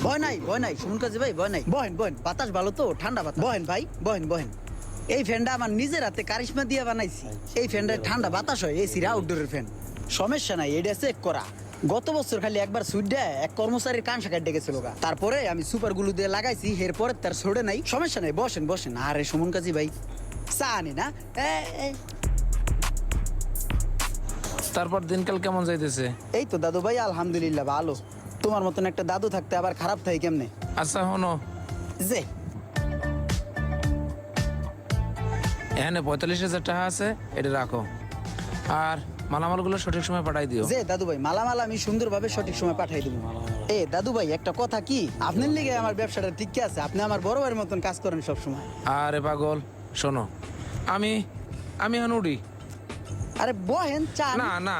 ভয় নাই সুমন কাজী ভাই, ভয় নাই। বহেন বহেন, বাতাস ভালো তো, ঠান্ডা বাতাস। বহেন ভাই, বহেন বহেন। এই ফ্যানটা আমার নিজের হাতে কারিশমা দিয়ে বানাইছি। এই ফ্যানটায় ঠান্ডা বাতাস হয়, এসির আউটডোরের ফ্যান। সমস্যা নাই, এটা চেক করা। গত বছর খালি একবার সুইট দেয় এক কর্মচারীর কান শাখা ডেকেছিল। তারপরে আমি সুপার গুলো দিয়ে লাগাইছি, এরপরে তার ছড়ে নাই। সমস্যা নাই, বসেন বসেন। আরে সুমন কাজী ভাই, চা আনি না? তারপর দিনকাল কেমন যাইতেছে? এই তো দাদু ভাই, আলহামদুলিল্লাহ ভালো। তোমার মতন একটা দাদু থাকতে আবার খারাপ থাকে কেমনে? আচ্ছা হনো, যে এখানে 45,000 টাকা আছে, এটা রাখো। আর মালামালগুলো সঠিক সময় পাঠাই দিও। যে দাদু ভাই, মালামাল আমি সুন্দরভাবে সঠিক সময় পাঠাই দেবো। এ দাদু ভাই, একটা কথা কি, আপনার লিগে আমার ব্যবসাটা ঠিক আছে। আপনি আমার বড় ভাইয়ের মতন কাজ করেন সব সময়। আরে পাগল, শোনো, আমি এখন উড়ি। আরে বহেন, চা না না